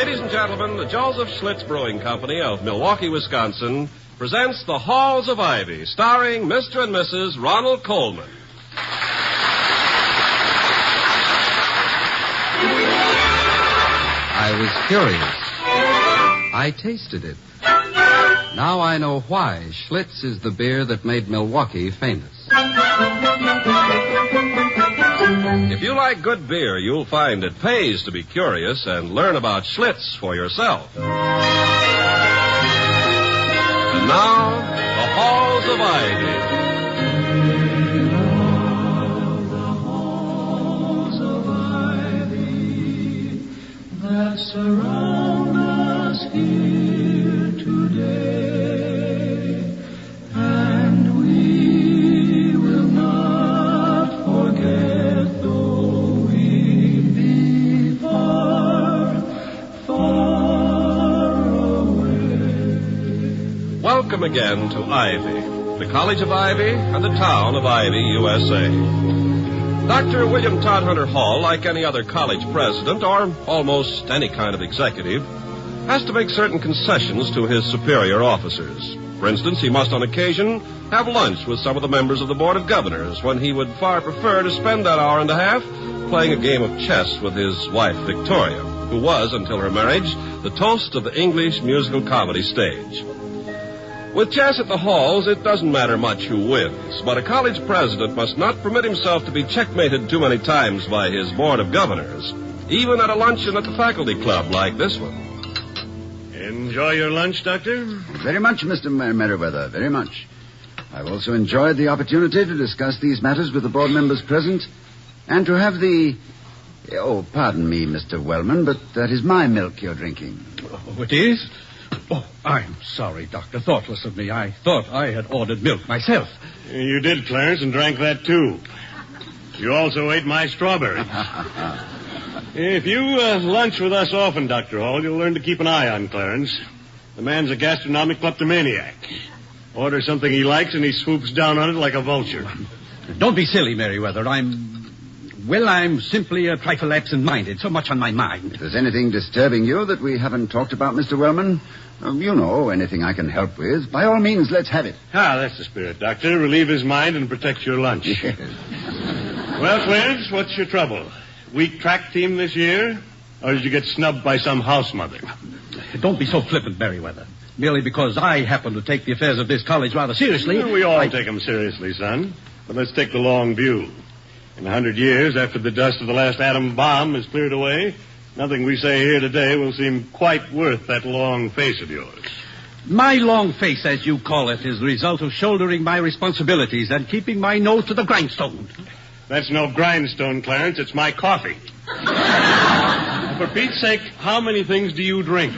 Ladies and gentlemen, the Joseph Schlitz Brewing Company of Milwaukee, Wisconsin, presents The Halls of Ivy, starring Mr. and Mrs. Ronald Coleman. I was curious. I tasted it. Now I know why Schlitz is the beer that made Milwaukee famous. If you like good beer, you'll find it pays to be curious and learn about Schlitz for yourself. And now, The Halls of Ivy. The halls of ivy that surround us here today, and we will not forget, though we be far, far away. Welcome again to Ivy, the College of Ivy and the town of Ivy, USA. Dr. William Todhunter Hall, like any other college president or almost any kind of executive, has to make certain concessions to his superior officers. For instance, he must on occasion have lunch with some of the members of the Board of Governors when he would far prefer to spend that hour and a half playing a game of chess with his wife, Victoria, who was, until her marriage, the toast of the English musical comedy stage. With chess at the halls, it doesn't matter much who wins, but a college president must not permit himself to be checkmated too many times by his Board of Governors, even at a luncheon at the faculty club like this one. Enjoy your lunch, Doctor? Very much, Mr. Merriweather, very much. I've also enjoyed the opportunity to discuss these matters with the board members present and to have the... Oh, pardon me, Mr. Wellman, but that is my milk you're drinking. Oh, it is? Oh, I'm sorry, Doctor. Thoughtless of me. I thought I had ordered milk myself. You did, Clarence, and drank that, too. You also ate my strawberry. If you lunch with us often, Dr. Hall, you'll learn to keep an eye on Clarence. The man's a gastronomic kleptomaniac. Order something he likes, and he swoops down on it like a vulture. Don't be silly, Merriweather. I'm simply a trifle absent-minded. So much on my mind. If there's anything disturbing you that we haven't talked about, Mr. Wellman, you know, anything I can help with, by all means, let's have it. That's the spirit, Doctor. Relieve his mind and protect your lunch. Yes. Well, Clarence, what's your trouble? Weak track team this year? Or did you get snubbed by some house mother? Don't be so flippant, Merriweather. Merely because I happen to take the affairs of this college rather seriously. We all take them seriously, son. But let's take the long view. In 100 years, after the dust of the last atom bomb is cleared away, nothing we say here today will seem quite worth that long face of yours. My long face, as you call it, is the result of shouldering my responsibilities and keeping my nose to the grindstone. That's no grindstone, Clarence. It's my coffee. For Pete's sake, how many things do you drink?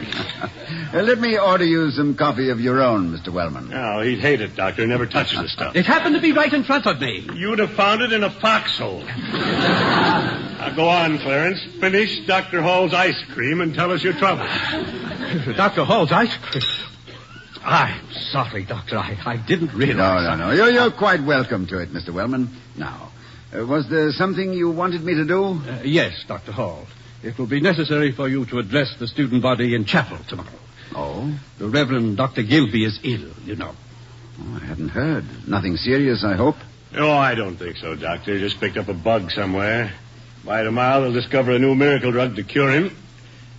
Let me order you some coffee of your own, Mr. Wellman. Oh, he'd hate it, Doctor. Never touches the stuff. It happened to be right in front of me. You'd have found it in a foxhole. Now, go on, Clarence. Finish Dr. Hall's ice cream and tell us your trouble. Dr. Hall's ice cream? I'm sorry, Doctor. I didn't realize. No. You're quite welcome to it, Mr. Wellman. Now, was there something you wanted me to do? Yes, Dr. Hall. It will be necessary for you to address the student body in chapel tomorrow. Oh? The Reverend Dr. Gilby is ill, you know. Oh, I hadn't heard. Nothing serious, I hope? Oh, I don't think so, Doctor. Just picked up a bug somewhere. By tomorrow, they'll discover a new miracle drug to cure him.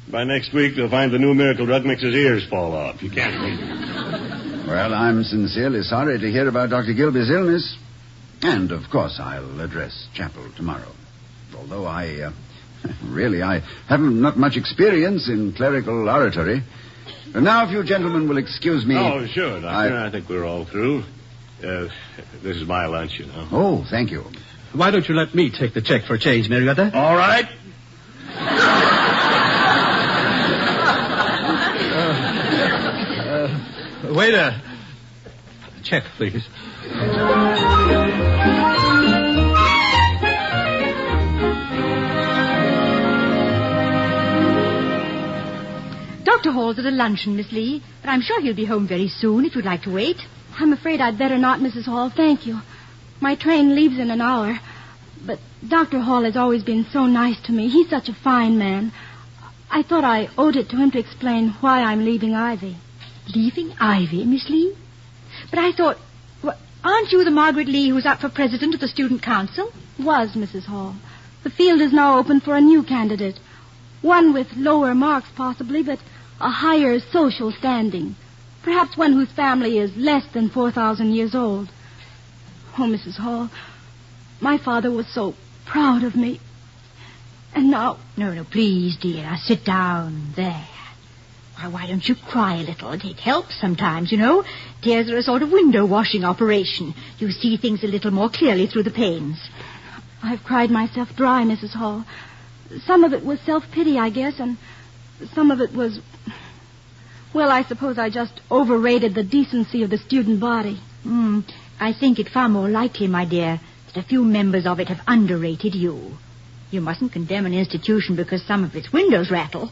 By next week, they'll find the new miracle drug makes his ears fall off. You can't read it. Well, I'm sincerely sorry to hear about Dr. Gilby's illness. And, of course, I'll address chapel tomorrow. Although I haven't not much experience in clerical oratory. And now, if you gentlemen will excuse me... Oh, sure, Doctor. I think we're all through. This is my lunch, you know. Oh, thank you. Why don't you let me take the check for change, Merriweather? All right. Waiter. Check, please. Dr. Hall's at a luncheon, Miss Lee, but I'm sure he'll be home very soon if you'd like to wait. I'm afraid I'd better not, Mrs. Hall. Thank you. My train leaves in an hour. But Dr. Hall has always been so nice to me. He's such a fine man. I thought I owed it to him to explain why I'm leaving Ivy. Leaving Ivy, Miss Lee? But I thought... Well, aren't you the Margaret Lee who's up for president of the student council? Was, Mrs. Hall. The field is now open for a new candidate. One with lower marks, possibly, but a higher social standing. Perhaps one whose family is less than 4,000 years old. Oh, Mrs. Hall, my father was so proud of me. And now... No, please, dear. Sit down. There. Why don't you cry a little? It helps sometimes, you know. Tears are a sort of window washing operation. You see things a little more clearly through the panes. I've cried myself dry, Mrs. Hall. Some of it was self-pity, I guess, and some of it was... Well, I suppose I just overrated the decency of the student body. I think it far more likely, my dear, that a few members of it have underrated you. You mustn't condemn an institution because some of its windows rattle.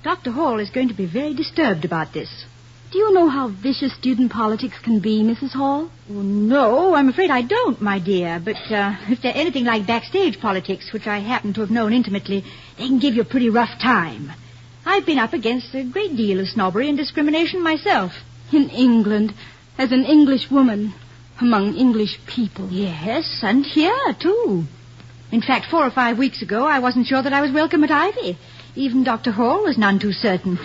Dr. Hall is going to be very disturbed about this. Do you know how vicious student politics can be, Mrs. Hall? Well, no, I'm afraid I don't, my dear. But if they're anything like backstage politics, which I happen to have known intimately, they can give you a pretty rough time. I've been up against a great deal of snobbery and discrimination myself. In England, as an English woman, among English people. Yes, and here, too. In fact, 4 or 5 weeks ago, I wasn't sure that I was welcome at Ivy. Even Dr. Hall was none too certain.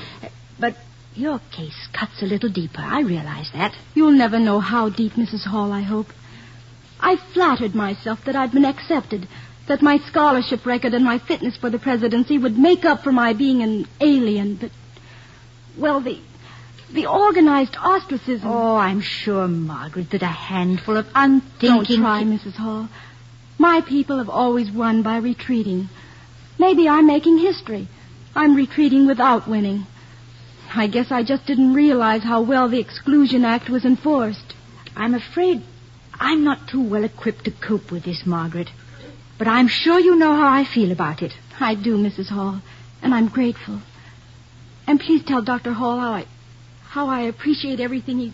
But your case cuts a little deeper. I realize that. You'll never know how deep, Mrs. Hall, I hope. I flattered myself that I'd been accepted, that my scholarship record and my fitness for the presidency would make up for my being an alien, but... Well, the organized ostracism... Oh, I'm sure, Margaret, that a handful of unthinking... Don't try, Mrs. Hall. My people have always won by retreating. Maybe I'm making history. I'm retreating without winning. I guess I just didn't realize how well the Exclusion Act was enforced. I'm afraid I'm not too well equipped to cope with this, Margaret. But I'm sure you know how I feel about it. I do, Mrs. Hall, and I'm grateful. And please tell Dr. Hall how I appreciate everything he's...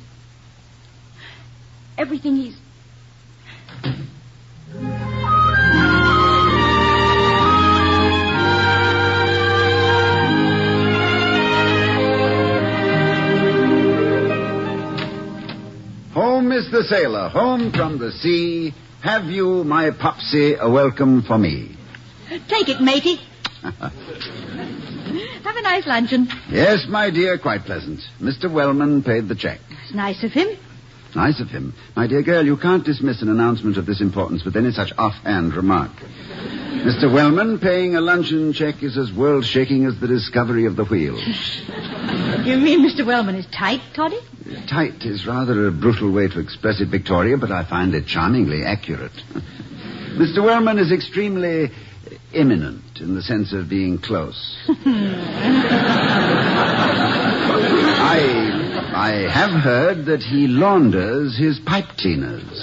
Home is the sailor, home from the sea. Have you, my Popsy, a welcome for me? Take it, matey. Have a nice luncheon. Yes, my dear, quite pleasant. Mr. Wellman paid the check. It's nice of him. Nice of him. My dear girl, you can't dismiss an announcement of this importance with any such offhand remark. Mr. Wellman paying a luncheon check is as world-shaking as the discovery of the wheel. You mean Mr. Wellman is tight, Toddy? Tight is rather a brutal way to express it, Victoria, but I find it charmingly accurate. Mr. Wellman is extremely imminent in the sense of being close. I have heard that he launders his pipe cleaners.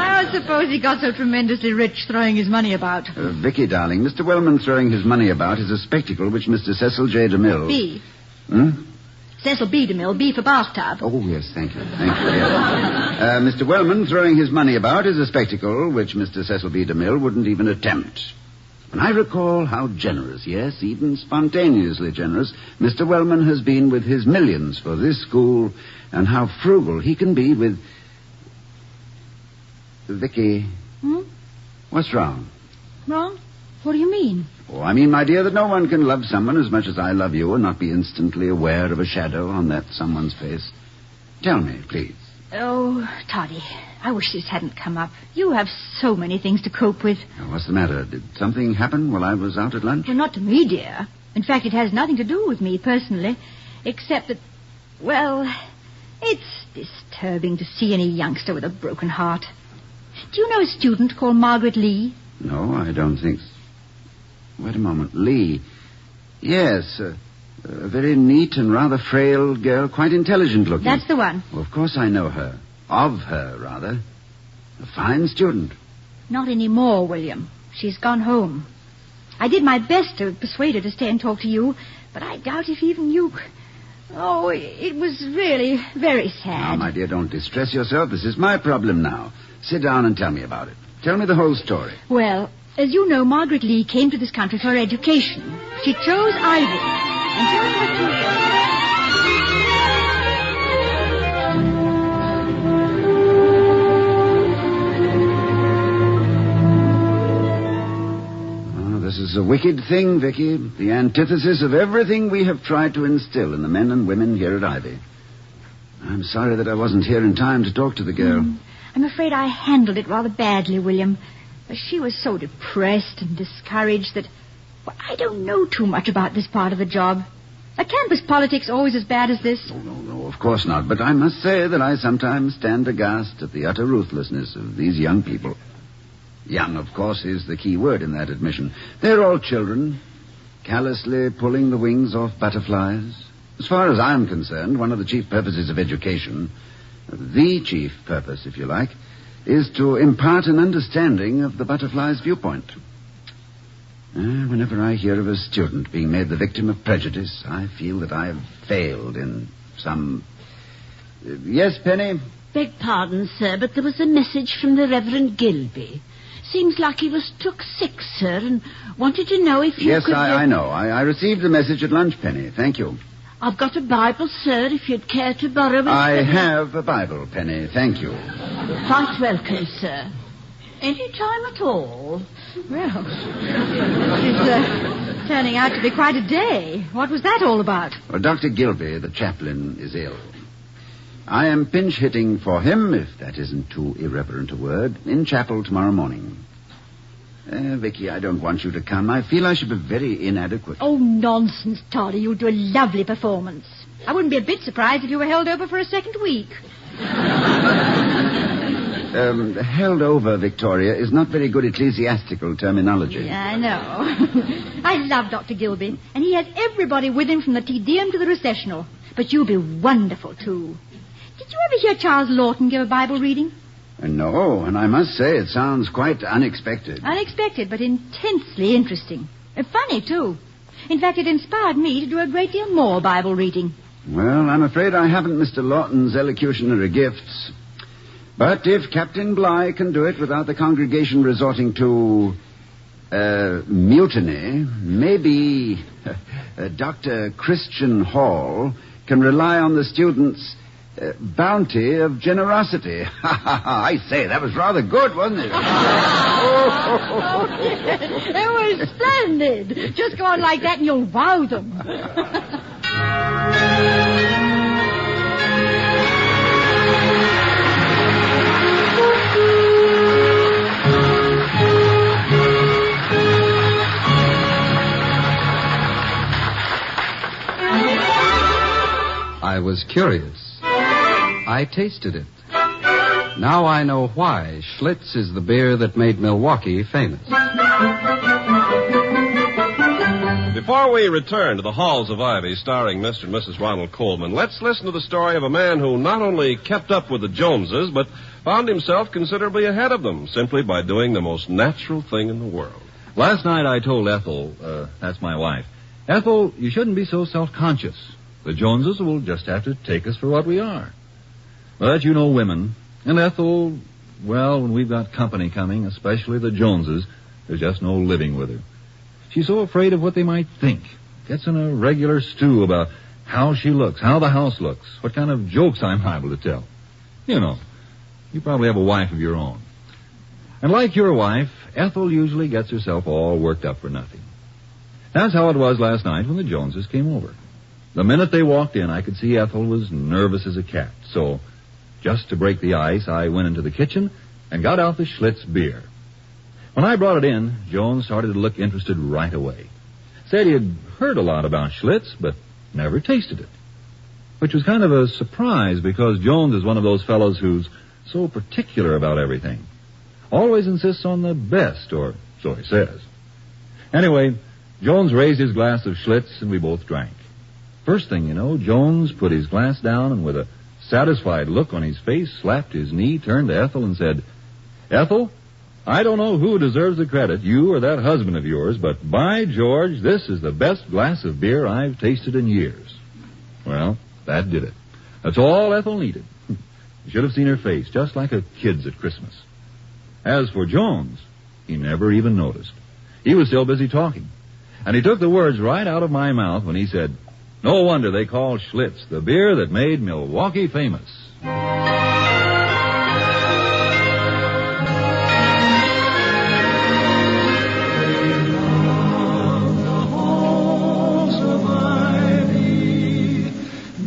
I suppose he got so tremendously rich throwing his money about. Vicky, darling, Mr. Wellman throwing his money about is a spectacle which Mr. Cecil J. DeMille... B. Hmm? Cecil B. DeMille, B for bathtub. Oh, yes, thank you. Yes. Mr. Wellman throwing his money about is a spectacle which Mr. Cecil B. DeMille wouldn't even attempt. When I recall how generous, yes, even spontaneously generous, Mr. Wellman has been with his millions for this school, and how frugal he can be with... Vicky. What's wrong? Wrong? What do you mean? Oh, I mean, my dear, that no one can love someone as much as I love you and not be instantly aware of a shadow on that someone's face. Tell me, please. Oh, Toddy, I wish this hadn't come up. You have so many things to cope with. Now, what's the matter? Did something happen while I was out at lunch? Well, not to me, dear. In fact, it has nothing to do with me personally, except that, well, it's disturbing to see any youngster with a broken heart. Do you know a student called Margaret Lee? No, I don't think so. Wait a moment. Lee. Yes, a very neat and rather frail girl, quite intelligent looking. That's the one. Well, of course I know her. Of her, rather. A fine student. Not anymore, William. She's gone home. I did my best to persuade her to stay and talk to you, but I doubt if even you... Oh, it was really very sad. Now, my dear, don't distress yourself. This is my problem now. Sit down and tell me about it. Tell me the whole story. Well, As you know, Margaret Lee came to this country for her education. She chose Ivy. And during her 2 years... This is a wicked thing, Vicky. The antithesis of everything we have tried to instill in the men and women here at Ivy. I'm sorry that I wasn't here in time to talk to the girl. I'm afraid I handled it rather badly, William. She was so depressed and discouraged that... Well, I don't know too much about this part of the job. Are campus politics always as bad as this? Oh, no, of course not. But I must say that I sometimes stand aghast at the utter ruthlessness of these young people. Young, of course, is the key word in that admission. They're all children, callously pulling the wings off butterflies. As far as I'm concerned, one of the chief purposes of education, the chief purpose, if you like, is to impart an understanding of the butterfly's viewpoint. Whenever I hear of a student being made the victim of prejudice, I feel that I have failed in some... Yes, Penny? Beg pardon, sir, but there was a message from the Reverend Gilby. Seems like he was took sick, sir, and wanted to know if you could... Yes, I know. I received the message at lunch, Penny. Thank you. I've got a Bible, sir, if you'd care to borrow it. I have a Bible, Penny. Thank you. Quite welcome, sir. Any time at all. Well, it's turning out to be quite a day. What was that all about? Well, Dr. Gilby, the chaplain, is ill. I am pinch-hitting for him, if that isn't too irreverent a word, in chapel tomorrow morning. Vicky, I don't want you to come. I feel I should be very inadequate. Oh, nonsense, Toddy. You'll do a lovely performance. I wouldn't be a bit surprised if you were held over for a second week. Held over, Victoria, is not very good ecclesiastical terminology. Yeah, I know. I love Dr. Gilby, and he has everybody with him from the Te Deum to the recessional. But you'll be wonderful, too. Did you ever hear Charles Lawton give a Bible reading? No, and I must say it sounds quite unexpected. Unexpected, but intensely interesting. And funny, too. In fact, it inspired me to do a great deal more Bible reading. Well, I'm afraid I haven't Mr. Lawton's elocutionary gifts. But if Captain Bligh can do it without the congregation resorting to mutiny, maybe Dr. Christian Hall can rely on the students' bounty of generosity. I say, that was rather good, wasn't it? Oh, yes. It was splendid. Just go on like that and you'll wow them. I was curious. I tasted it. Now I know why Schlitz is the beer that made Milwaukee famous. Before we return to the halls of Ivy starring Mr. and Mrs. Ronald Coleman, let's listen to the story of a man who not only kept up with the Joneses, but found himself considerably ahead of them simply by doing the most natural thing in the world. Last night I told Ethel, that's my wife, Ethel, you shouldn't be so self-conscious. The Joneses will just have to take us for what we are. But you know women. And Ethel, well, when we've got company coming, especially the Joneses, there's just no living with her. She's so afraid of what they might think. Gets in a regular stew about how she looks, how the house looks, what kind of jokes I'm liable to tell. You know, you probably have a wife of your own. And like your wife, Ethel usually gets herself all worked up for nothing. That's how it was last night when the Joneses came over. The minute they walked in, I could see Ethel was nervous as a cat. So, just to break the ice, I went into the kitchen and got out the Schlitz beer. When I brought it in, Jones started to look interested right away. Said he had heard a lot about Schlitz, but never tasted it. Which was kind of a surprise because Jones is one of those fellows who's so particular about everything. Always insists on the best, or so he says. Anyway, Jones raised his glass of Schlitz and we both drank. First thing you know, Jones put his glass down and with a satisfied look on his face, slapped his knee, turned to Ethel and said, Ethel, I don't know who deserves the credit, you or that husband of yours, but by George, this is the best glass of beer I've tasted in years. Well, that did it. That's all Ethel needed. You should have seen her face, just like a kid's at Christmas. As for Jones, He never even noticed. He was still busy talking. And he took the words right out of my mouth when he said, "No wonder they call Schlitz the beer that made Milwaukee famous."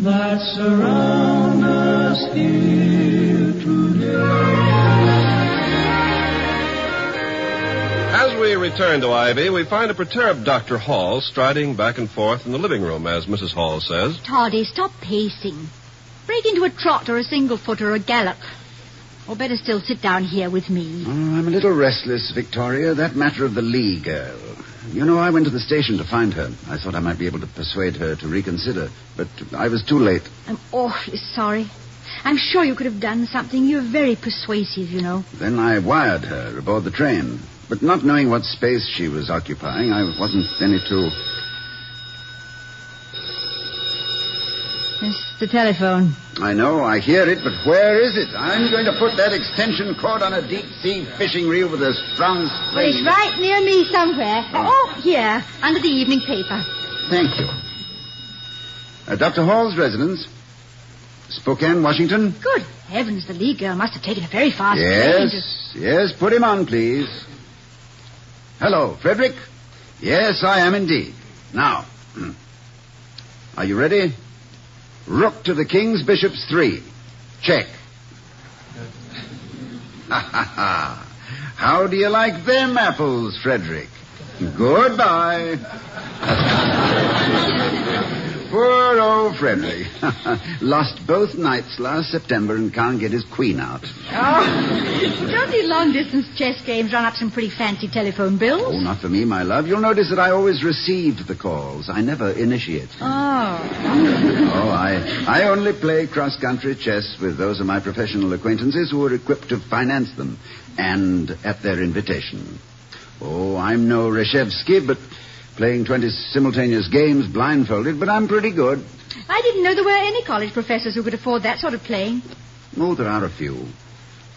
That surround us here today. As we return to Ivy, we find a perturbed Dr. Hall striding back and forth in the living room, as Mrs. Hall says. Toddy, stop pacing. Break into a trot or a single foot or a gallop. Or better still, sit down here with me. Oh, I'm a little restless, Victoria. That matter of the Lee girl. You know, I went to the station to find her. I thought I might be able to persuade her to reconsider, but I was too late. I'm awfully sorry. I'm sure you could have done something. You're very persuasive, you know. Then I wired her aboard the train. But not knowing what space she was occupying, I wasn't any too... It's the telephone. I know, I hear it, but where is it? I'm going to put that extension cord on a deep-sea fishing reel with a strong Well, string. it's right near me somewhere. Oh, here, under the evening paper. Thank you. Dr. Hall's residence, Spokane, Washington? Good heavens, the Lee girl must have taken a very fast train. Yes, put him on, please. Hello, Frederick? Yes, I am indeed. Now, are you ready? Rook to the King's Bishops 3. Check. How do you like them apples, Frederick? Goodbye. Poor old Frederick. Lost both nights last September and can't get his queen out. Oh, don't these long-distance chess games run up some pretty fancy telephone bills? Oh, not for me, my love. You'll notice that I always receive the calls. I never initiate. I only play cross-country chess with those of my professional acquaintances who are equipped to finance them, and at their invitation. Oh, I'm no Reshevsky, but playing 20 simultaneous games blindfolded, but I'm pretty good. I didn't know there were any college professors who could afford that sort of playing. Oh, there are a few.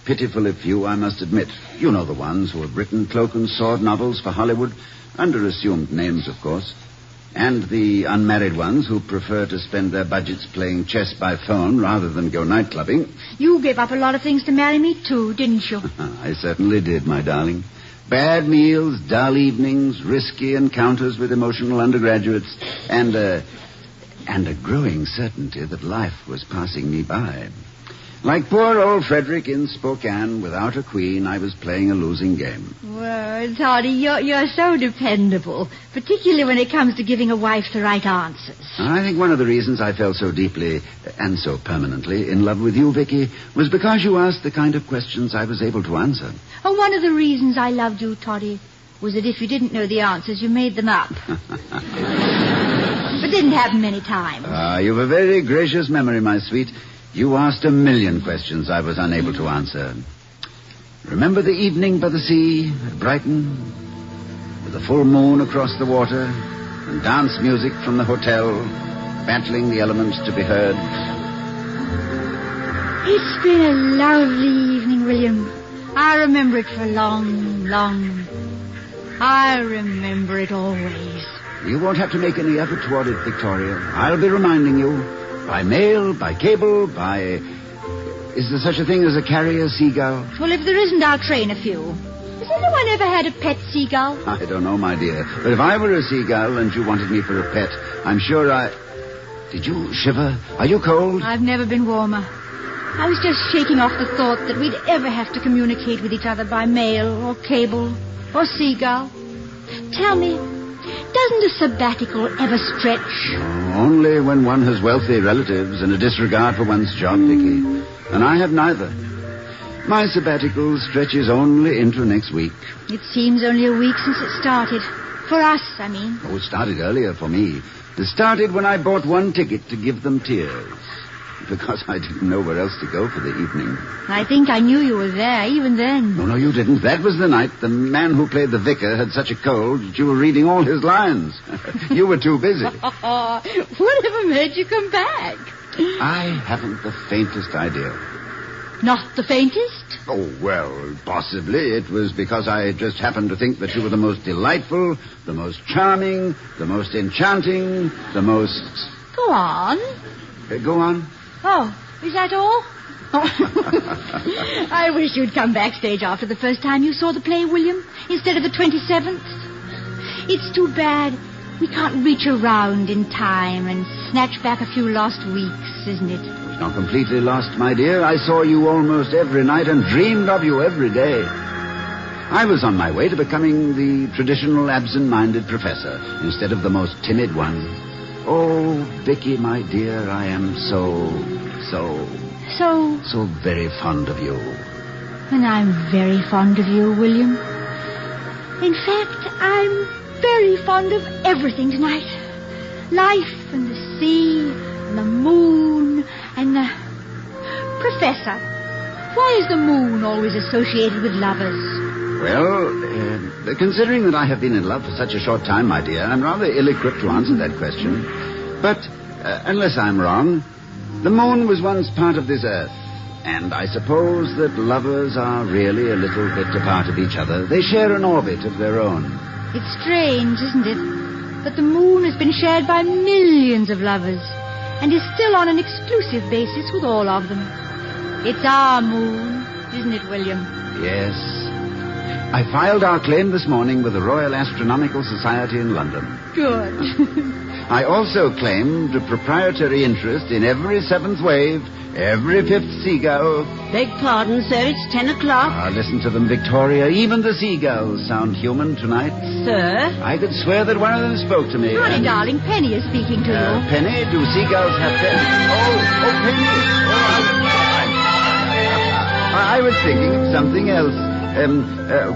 Pitifully few, I must admit. You know the ones who have written cloak and sword novels for Hollywood, under assumed names, of course. And the unmarried ones who prefer to spend their budgets playing chess by phone rather than go night clubbing. You gave up a lot of things to marry me, too, didn't you? I certainly did, my darling. Bad meals, dull evenings, risky encounters with emotional undergraduates, and a growing certainty that life was passing me by. Like poor old Frederick in Spokane, without a queen, I was playing a losing game. Well, Toddy, you're so dependable, particularly when it comes to giving a wife the right answers. I think one of the reasons I fell so deeply and so permanently in love with you, Vicky, was because you asked the kind of questions I was able to answer. Oh, one of the reasons I loved you, Toddy, was that if you didn't know the answers, you made them up. It didn't happen many times. You've a very gracious memory, my sweet. You asked a million questions I was unable to answer. Remember the evening by the sea at Brighton? With the full moon across the water and dance music from the hotel, battling the elements to be heard. It's been a lovely evening, William. I remember it for long, long. I remember it always. You won't have to make any effort toward it, Victoria. I'll be reminding you. By mail, by cable, by... Is there such a thing as a carrier seagull? Well, if there isn't, I'll train a few. Has anyone ever had a pet seagull? I don't know, my dear. But if I were a seagull and you wanted me for a pet, I'm sure I... Did you shiver? Are you cold? I've never been warmer. I was just shaking off the thought that we'd ever have to communicate with each other by mail or cable or seagull. Tell me, doesn't a sabbatical ever stretch? Only when one has wealthy relatives and a disregard for one's job, Vicky. And I have neither. My sabbatical stretches only into next week. It seems only a week since it started. For us, I mean. Oh, it started earlier for me. It started when I bought one ticket to give them tears. Because I didn't know where else to go for the evening. I think I knew you were there, even then. No, you didn't. That was the night the man who played the vicar had such a cold that you were reading all his lines. You were too busy. Whatever made you come back? I haven't the faintest idea. Not the faintest? Oh, well, possibly. It was because I just happened to think that you were the most delightful, the most charming, the most enchanting, the most... Go on. Go on. Oh, is that all? I wish you'd come backstage after the first time you saw the play, William, instead of the 27th. It's too bad we can't reach around in time and snatch back a few lost weeks, isn't it? It's not completely lost, my dear. I saw you almost every night and dreamed of you every day. I was on my way to becoming the traditional absent-minded professor instead of the most timid one. Oh, Vicky, my dear, I am so very fond of you. And I'm very fond of you, William. In fact, I'm very fond of everything tonight. Life and the sea and the moon and the... Professor, why is the moon always associated with lovers? Well, considering that I have been in love for such a short time, my dear, I'm rather ill-equipped to answer that question. But, unless I'm wrong, the moon was once part of this earth. And I suppose that lovers are really a little bit a part of each other. They share an orbit of their own. It's strange, isn't it, that the moon has been shared by millions of lovers and is still on an exclusive basis with all of them. It's our moon, isn't it, William? Yes. I filed our claim this morning with the Royal Astronomical Society in London. Good. I also claimed a proprietary interest in every seventh wave, every fifth seagull. Beg pardon, sir, it's 10 o'clock. Listen to them, Victoria. Even the seagulls sound human tonight. Sir? I could swear that one of them spoke to me. Honey, darling, Penny is speaking to you. Penny, do seagulls have pennies? Oh, Penny. I was thinking of something else.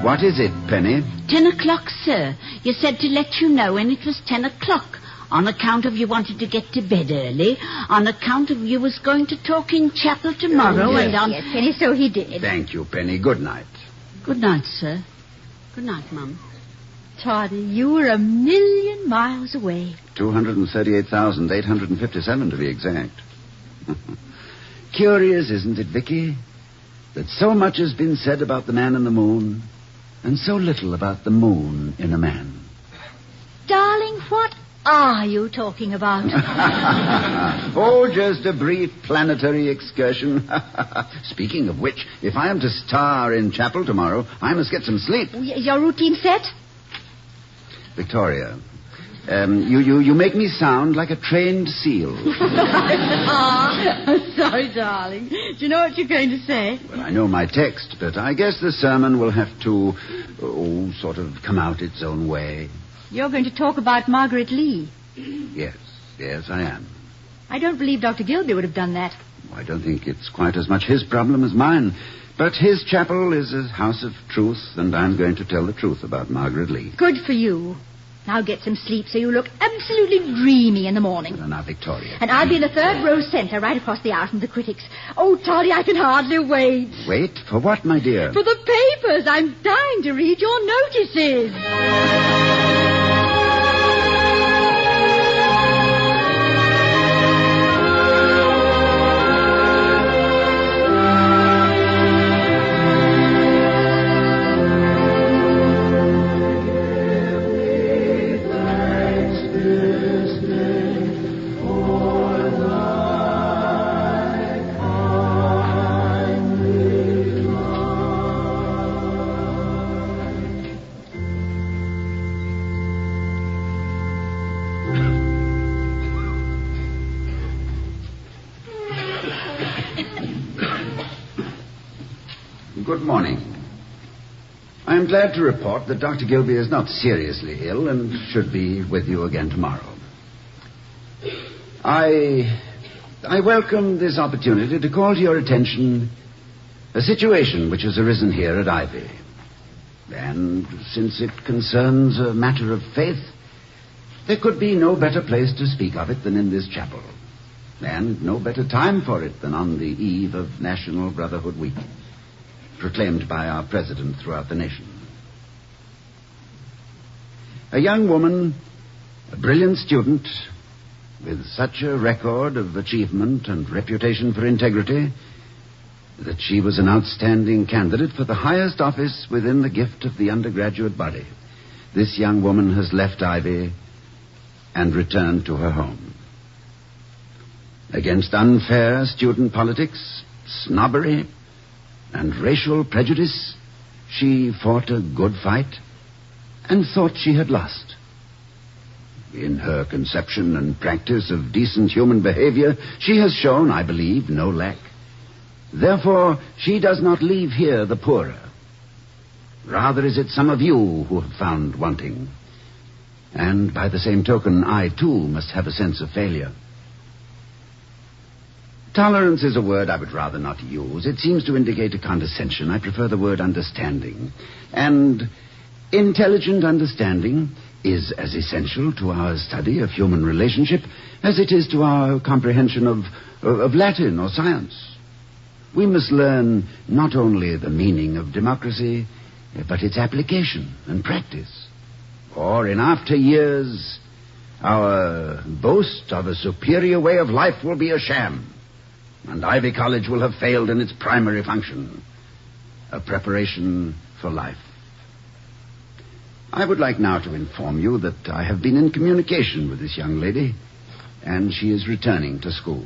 What is it, Penny? 10 o'clock, sir. You said to let you know when it was 10 o'clock. On account of you wanted to get to bed early. On account of you was going to talk in chapel tomorrow. Yes, Penny, so he did. Thank you, Penny. Good night. Good night, sir. Good night, Mum. Toddy, you were 1,000,000 miles away. 238,857 to be exact. Curious, isn't it, Vicky? That so much has been said about the man in the moon, and so little about the moon in a man. Darling, what are you talking about? Oh, just a brief planetary excursion. Speaking of which, if I am to star in chapel tomorrow, I must get some sleep. Is your routine set? Victoria, you make me sound like a trained seal. Sorry, darling. Do you know what you're going to say? Well, I know my text, but I guess the sermon will have to, sort of come out its own way. You're going to talk about Margaret Lee. Yes, I am. I don't believe Dr. Gilby would have done that. I don't think it's quite as much his problem as mine. But his chapel is a house of truth, and I'm going to tell the truth about Margaret Lee. Good for you. Now get some sleep so you look absolutely dreamy in the morning. Well, now, Victoria. And I'll be in the third row center right across the aisle from the critics. Oh, Toddy, I can hardly wait. Wait? For what, my dear? For the papers. I'm dying to read your notices. Good morning. I am glad to report that Dr. Gilby is not seriously ill and should be with you again tomorrow. I welcome this opportunity to call to your attention a situation which has arisen here at Ivy. And since it concerns a matter of faith, there could be no better place to speak of it than in this chapel. And no better time for it than on the eve of National Brotherhood Week, proclaimed by our president throughout the nation. A young woman, a brilliant student, with such a record of achievement and reputation for integrity, that she was an outstanding candidate for the highest office within the gift of the undergraduate body. This young woman has left Ivy and returned to her home. Against unfair student politics, snobbery, and racial prejudice, she fought a good fight and thought she had lost. In her conception and practice of decent human behavior, she has shown, I believe, no lack. Therefore, she does not leave here the poorer. Rather is it some of you who have found wanting. And by the same token, I, too, must have a sense of failure. Tolerance is a word I would rather not use. It seems to indicate a condescension. I prefer the word understanding. And intelligent understanding is as essential to our study of human relationship as it is to our comprehension of Latin or science. We must learn not only the meaning of democracy, but its application and practice. Or in after years, our boast of a superior way of life will be a sham, and Ivy College will have failed in its primary function, a preparation for life. I would like now to inform you that I have been in communication with this young lady, and she is returning to school.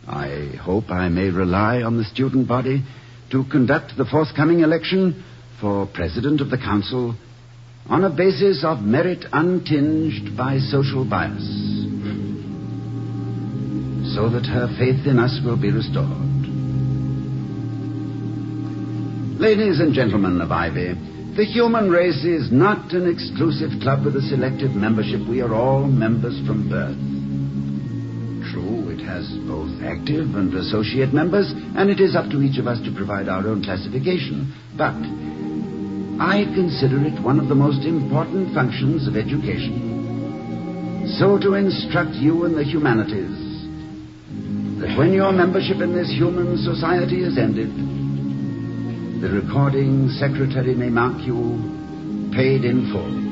I hope I may rely on the student body to conduct the forthcoming election for president of the council on a basis of merit untinged by social bias, so that her faith in us will be restored. Ladies and gentlemen of Ivy, the human race is not an exclusive club with a selective membership. We are all members from birth. True, it has both active and associate members, and it is up to each of us to provide our own classification. But I consider it one of the most important functions of education, so to instruct you in the humanities, that when your membership in this human society is ended, the recording secretary may mark you paid in full.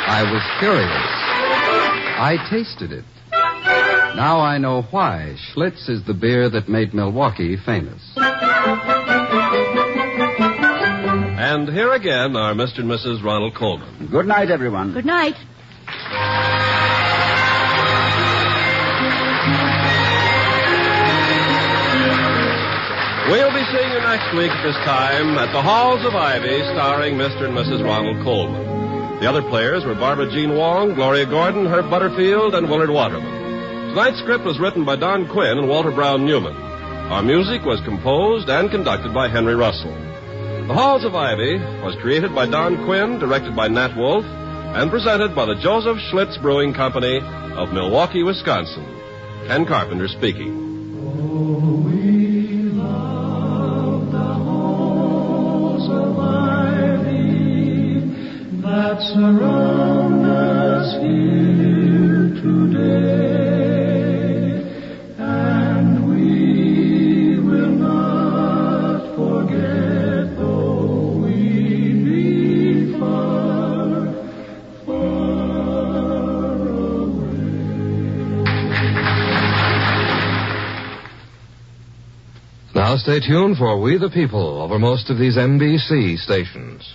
I was curious. I tasted it. Now I know why Schlitz is the beer that made Milwaukee famous. And here again are Mr. and Mrs. Ronald Coleman. Good night, everyone. Good night. We'll be seeing you next week at this time at the Halls of Ivy, starring Mr. and Mrs. Ronald Coleman. The other players were Barbara Jean Wong, Gloria Gordon, Herb Butterfield, and Willard Waterman. Tonight's script was written by Don Quinn and Walter Brown Newman. Our music was composed and conducted by Henry Russell. The Halls of Ivy was created by Don Quinn, directed by Nat Wolf, and presented by the Joseph Schlitz Brewing Company of Milwaukee, Wisconsin. Ken Carpenter speaking. Oh, we love the halls of ivy that surround us here today, and we will not forget, though we be far, far away. Now stay tuned for We the People over most of these NBC stations.